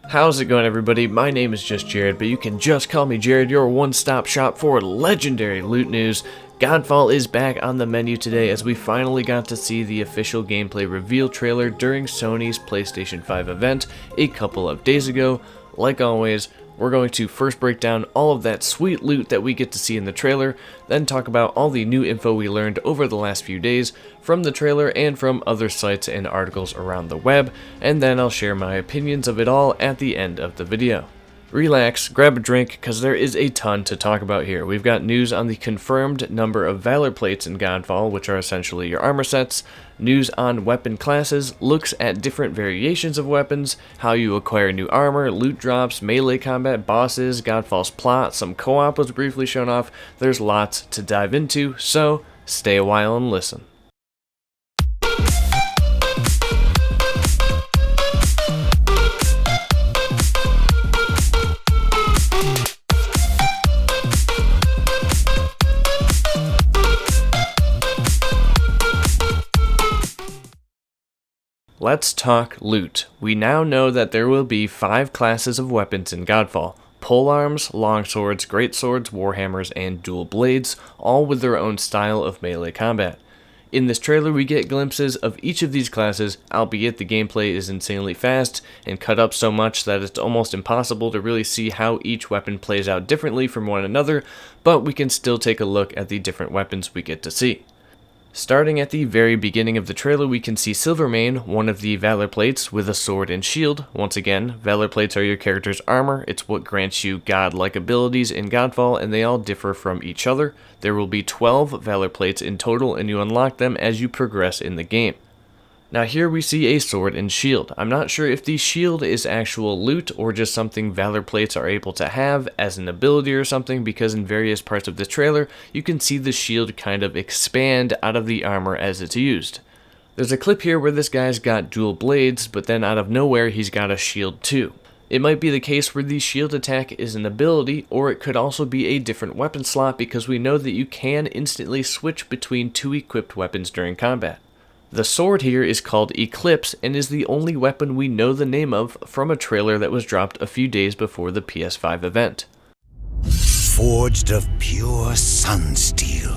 How's it going, everybody? My name is JustJarrod, but you can just call me Jared, your one-stop shop for legendary loot news. Godfall is back on the menu today as we finally got to see the official gameplay reveal trailer during Sony's PlayStation 5 event a couple of days ago. Like always, we're going to first break down all of that sweet loot that we get to see in the trailer, then talk about all the new info we learned over the last few days from the trailer and from other sites and articles around the web, and then I'll share my opinions of it all at the end of the video. Relax, grab a drink, because there is a ton to talk about here. We've got news on the confirmed number of Valor plates in Godfall, which are essentially your armor sets, news on weapon classes, looks at different variations of weapons, how you acquire new armor, loot drops, melee combat, bosses, Godfall's plot, some co-op was briefly shown off. There's lots to dive into, so stay a while and listen. Let's talk loot. We now know that there will be 5 classes of weapons in Godfall. Polearms, longswords, greatswords, warhammers, and dual blades, all with their own style of melee combat. In this trailer we get glimpses of each of these classes, albeit the gameplay is insanely fast and cut up so much that it's almost impossible to really see how each weapon plays out differently from one another, but we can still take a look at the different weapons we get to see. Starting at the very beginning of the trailer, we can see Silvermane, one of the Valor plates, with a sword and shield. Once again, Valor plates are your character's armor. It's what grants you godlike abilities in Godfall, and they all differ from each other. There will be 12 Valor plates in total, and you unlock them as you progress in the game. Now here we see a sword and shield. I'm not sure if the shield is actual loot or just something Valor plates are able to have as an ability or something, because in various parts of the trailer you can see the shield kind of expand out of the armor as it's used. There's a clip here where this guy's got dual blades, but then out of nowhere he's got a shield too. It might be the case where the shield attack is an ability, or it could also be a different weapon slot, because we know that you can instantly switch between 2 equipped weapons during combat. The sword here is called Eclipse and is the only weapon we know the name of from a trailer that was dropped a few days before the PS5 event. Forged of pure sun steel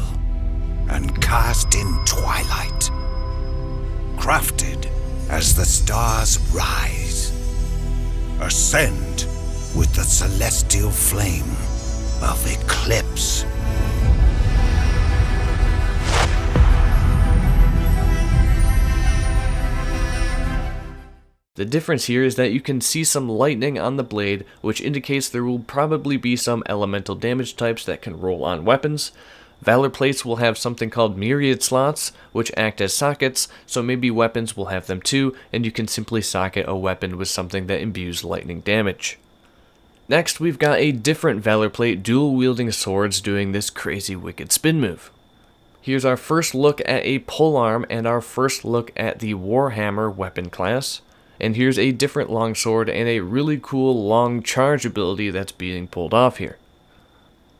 and cast in twilight, crafted as the stars rise, ascend with the celestial flame of Eclipse. The difference here is that you can see some lightning on the blade, which indicates there will probably be some elemental damage types that can roll on weapons. Valor plates will have something called myriad slots, which act as sockets, so maybe weapons will have them too, and you can simply socket a weapon with something that imbues lightning damage. Next, we've got a different Valor plate dual-wielding swords doing this crazy wicked spin move. Here's our first look at a polearm and our first look at the warhammer weapon class. And here's a different longsword and a really cool long charge ability that's being pulled off here.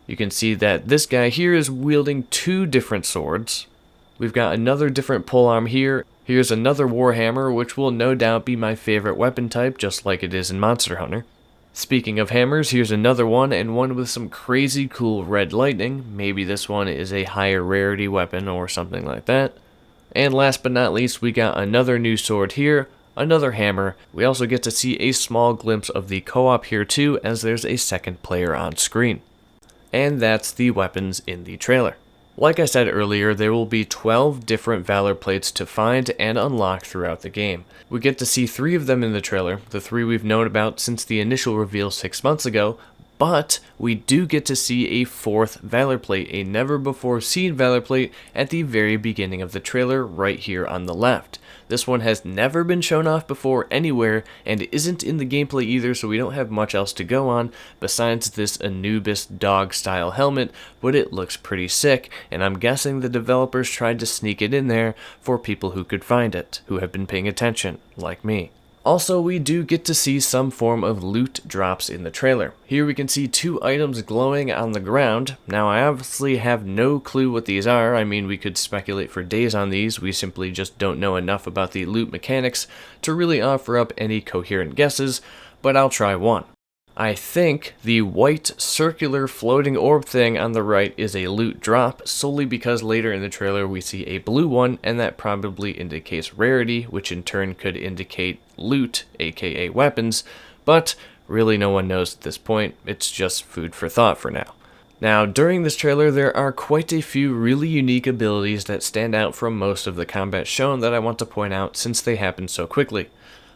You can see that this guy here is wielding 2 different swords. We've got another different polearm here. Here's another warhammer, which will no doubt be my favorite weapon type, just like it is in Monster Hunter. Speaking of hammers, here's another one, and one with some crazy cool red lightning. Maybe this one is a higher rarity weapon or something like that. And last but not least, we got another new sword here. Another hammer. We also get to see a small glimpse of the co-op here too, as there's a second player on screen. And that's the weapons in the trailer. Like I said earlier, there will be 12 different Valor plates to find and unlock throughout the game. We get to see 3 of them in the trailer, the 3 we've known about since the initial reveal 6 months ago, but we do get to see a 4th Valor plate, a never-before-seen Valor plate at the very beginning of the trailer right here on the left. This one has never been shown off before anywhere and isn't in the gameplay either, so we don't have much else to go on besides this Anubis dog style helmet, but it looks pretty sick, and I'm guessing the developers tried to sneak it in there for people who could find it, who have been paying attention, like me. Also, we do get to see some form of loot drops in the trailer. Here we can see 2 items glowing on the ground. Now, I obviously have no clue what these are. I mean, we could speculate for days on these. We simply just don't know enough about the loot mechanics to really offer up any coherent guesses. but I'll try one. I think the white circular floating orb thing on the right is a loot drop, solely because later in the trailer we see a blue one, and that probably indicates rarity, which in turn could indicate loot, aka weapons, but really no one knows at this point. It's just food for thought for now. Now, during this trailer, there are quite a few really unique abilities that stand out from most of the combat shown that I want to point out since they happen so quickly.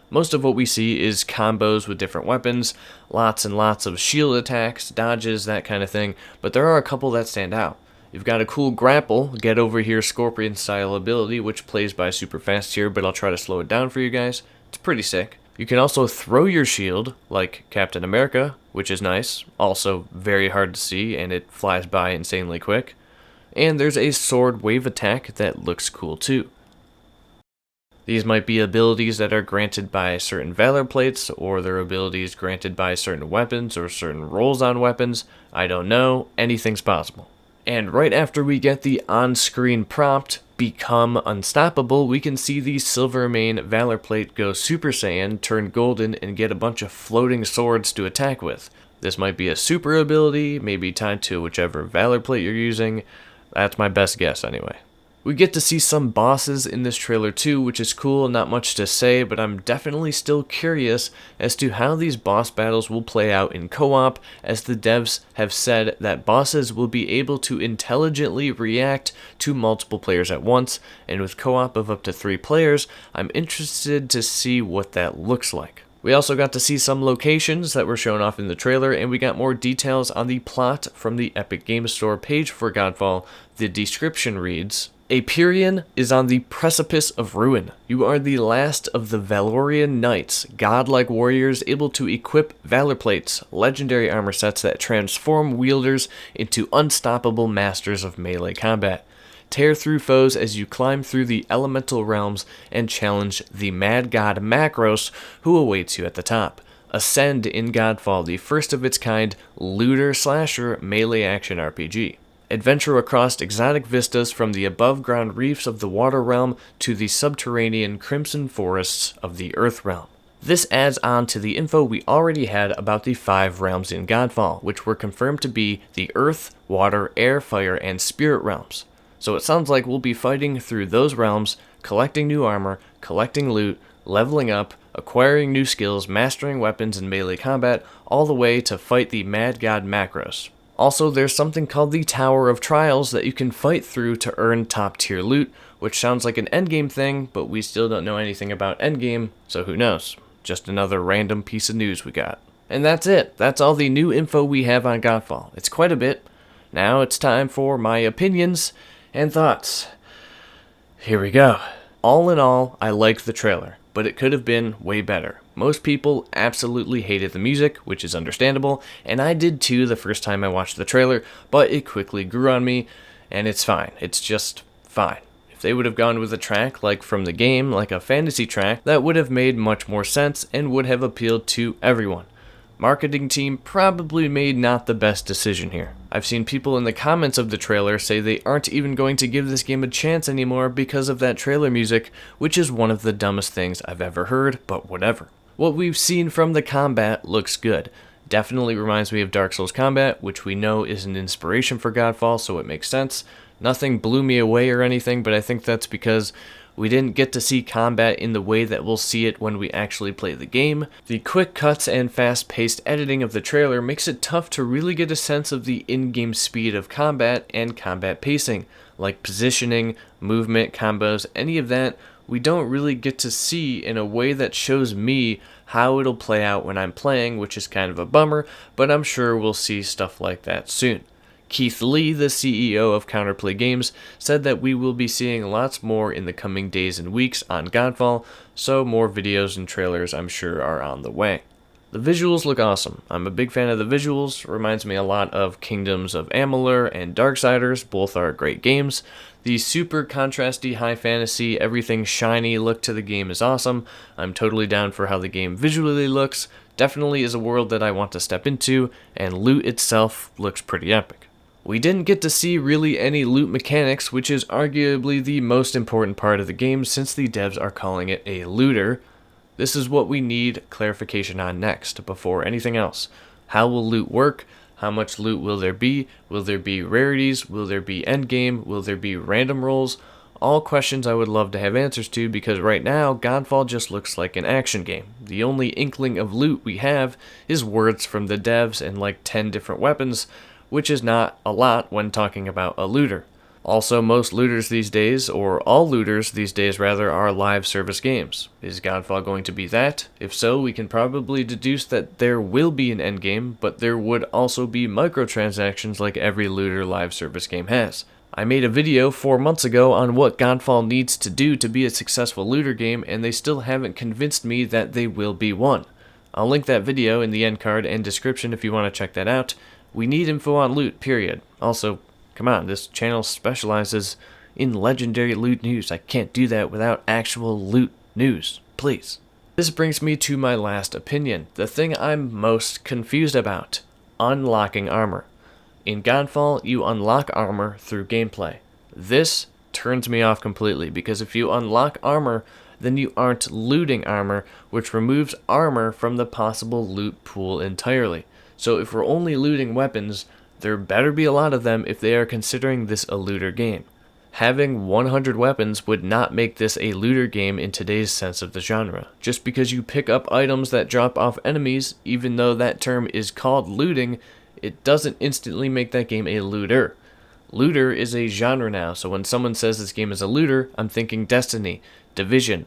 Most of what we see is combos with different weapons, lots and lots of shield attacks, dodges, that kind of thing, but there are a couple that stand out. You've got a cool grapple, get over here scorpion style ability, which plays by super fast here, but I'll try to slow it down for you guys. It's pretty sick. You can also throw your shield, like Captain America, which is nice, also very hard to see, and it flies by insanely quick. And there's a sword wave attack that looks cool too. These might be abilities that are granted by certain valor plates, or they're abilities granted by certain weapons or certain rolls on weapons. I don't know, anything's possible. And right after we get the on-screen prompt, Become Unstoppable, we can see the Silvermane Valor Plate go Super Saiyan, turn golden, and get a bunch of floating swords to attack with. This might be a super ability, maybe tied to whichever Valor Plate you're using. That's my best guess anyway. We get to see some bosses in this trailer too, which is cool, not much to say, but I'm definitely still curious as to how these boss battles will play out in co-op, as the devs have said that bosses will be able to intelligently react to multiple players at once, and with co-op of up to 3 players, I'm interested to see what that looks like. We also got to see some locations that were shown off in the trailer, and we got more details on the plot from the Epic Games Store page for Godfall. The description reads, Aperion is on the precipice of ruin. You are the last of the Valorian Knights, godlike warriors able to equip Valor Plates, legendary armor sets that transform wielders into unstoppable masters of melee combat. Tear through foes as you climb through the elemental realms and challenge the mad god Macros, who awaits you at the top. Ascend in Godfall, the first of its kind looter-slasher melee action RPG. Adventure across exotic vistas from the above-ground reefs of the Water Realm to the subterranean crimson forests of the Earth Realm. This adds on to the info we already had about the 5 realms in Godfall, which were confirmed to be the Earth, Water, Air, Fire, and Spirit realms. So it sounds like we'll be fighting through those realms, collecting new armor, collecting loot, leveling up, acquiring new skills, mastering weapons and melee combat, all the way to fight the mad god Macros. Also, there's something called the Tower of Trials that you can fight through to earn top-tier loot, which sounds like an endgame thing, but we still don't know anything about endgame, so who knows? Just another random piece of news we got. And that's it. That's all the new info we have on Godfall. It's quite a bit. Now it's time for my opinions and thoughts. Here we go. All in all, I liked the trailer, but it could have been way better. Most people absolutely hated the music, which is understandable, and I did too the first time I watched the trailer, but it quickly grew on me, and it's fine. It's just fine. If they would have gone with a track like from the game, like a fantasy track, that would have made much more sense and would have appealed to everyone. Marketing team probably made not the best decision here. I've seen people in the comments of the trailer say they aren't even going to give this game a chance anymore because of that trailer music, which is one of the dumbest things I've ever heard, but whatever. What we've seen from the combat looks good. Definitely reminds me of Dark Souls combat, which we know is an inspiration for Godfall, so it makes sense. Nothing blew me away or anything, but I think that's because we didn't get to see combat in the way that we'll see it when we actually play the game. The quick cuts and fast-paced editing of the trailer makes it tough to really get a sense of the in-game speed of combat and combat pacing, like positioning, movement, combos, any of that we don't really get to see in a way that shows me how it'll play out when I'm playing, which is kind of a bummer, but I'm sure we'll see stuff like that soon. Keith Lee, the CEO of Counterplay Games, said that we will be seeing lots more in the coming days and weeks on Godfall, so more videos and trailers I'm sure are on the way. The visuals look awesome. I'm a big fan of the visuals. Reminds me a lot of Kingdoms of Amalur and Darksiders. Both are great games. The super contrasty high fantasy, everything shiny look to the game is awesome. I'm totally down for how the game visually looks. Definitely is a world that I want to step into, and loot itself looks pretty epic. We didn't get to see really any loot mechanics, which is arguably the most important part of the game since the devs are calling it a looter. This is what we need clarification on next, before anything else. How will loot work? How much loot will there be? Will there be rarities? Will there be endgame? Will there be random rolls? All questions I would love to have answers to, because right now, Godfall just looks like an action game. The only inkling of loot we have is words from the devs and like 10 different weapons, which is not a lot when talking about a looter. Also, most looters these days, or all looters these days rather, are live service games. Is Godfall going to be that? If so, we can probably deduce that there will be an endgame, but there would also be microtransactions like every looter live service game has. I made a video 4 months ago on what Godfall needs to do to be a successful looter game, and they still haven't convinced me that they will be one. I'll link that video in the end card and description if you want to check that out. We need info on loot, period. Also, come on, this channel specializes in legendary loot news. I can't do that without actual loot news, please. This brings me to my last opinion, the thing I'm most confused about: unlocking armor. In Godfall, you unlock armor through gameplay. This turns me off completely, because if you unlock armor, then you aren't looting armor, which removes armor from the possible loot pool entirely. So if we're only looting weapons, there better be a lot of them if they are considering this a looter game. Having 100 weapons would not make this a looter game in today's sense of the genre. Just because you pick up items that drop off enemies, even though that term is called looting, it doesn't instantly make that game a looter. Looter is a genre now, so when someone says this game is a looter, I'm thinking Destiny, Division,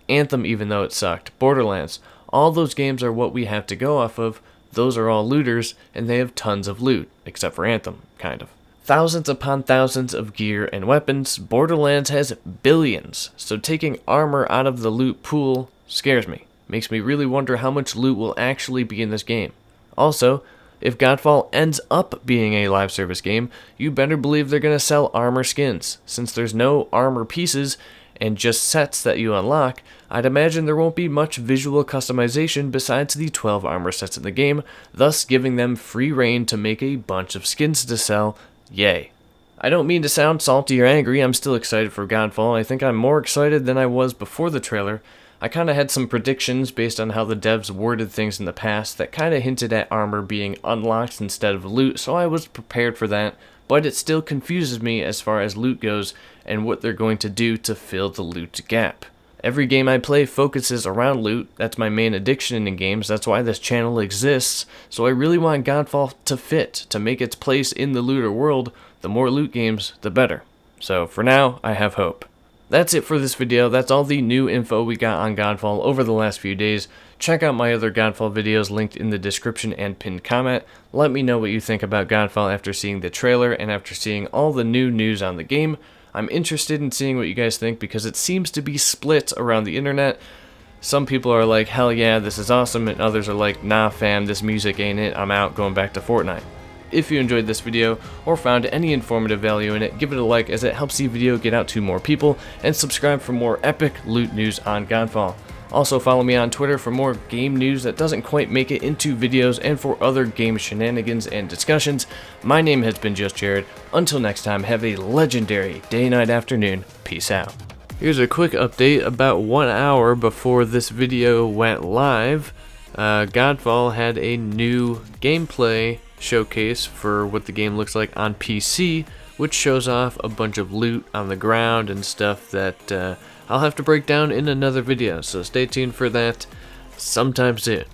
Anthem even though it sucked, Borderlands. All those games are what we have to go off of. Those are all looters, and they have tons of loot, except for Anthem, kind of. Thousands upon thousands of gear and weapons. Borderlands has billions, so taking armor out of the loot pool scares me. Makes me really wonder how much loot will actually be in this game. Also, if Godfall ends up being a live service game, you better believe they're going to sell armor skins. Since there's no armor pieces and just sets that you unlock, I'd imagine there won't be much visual customization besides the 12 armor sets in the game, thus giving them free reign to make a bunch of skins to sell. Yay. I don't mean to sound salty or angry, I'm still excited for Godfall. I think I'm more excited than I was before the trailer. I kinda had some predictions based on how the devs worded things in the past that kinda hinted at armor being unlocked instead of loot, so I was prepared for that, but it still confuses me as far as loot goes and what they're going to do to fill the loot gap. Every game I play focuses around loot. That's my main addiction in games. That's why this channel exists. So I really want Godfall to fit, to make its place in the looter world. The more loot games, the better. So for now, I have hope. That's it for this video. That's all the new info we got on Godfall over the last few days. Check out my other Godfall videos linked in the description and pinned comment. Let me know what you think about Godfall after seeing the trailer and after seeing all the new news on the game. I'm interested in seeing what you guys think because it seems to be split around the internet. Some people are like, hell yeah, this is awesome, and others are like, nah fam, this music ain't it, I'm out, going back to Fortnite. If you enjoyed this video or found any informative value in it, give it a like as it helps the video get out to more people, and subscribe for more epic loot news on Godfall. Also follow me on Twitter for more game news that doesn't quite make it into videos and for other game shenanigans and discussions. My name has been JustJarrod. Until next time, have a legendary day, night, afternoon. Peace out. Here's a quick update. About 1 hour before this video went live, Godfall had a new gameplay showcase for what the game looks like on PC, which shows off a bunch of loot on the ground and stuff that I'll have to break down in another video, so stay tuned for that sometime soon.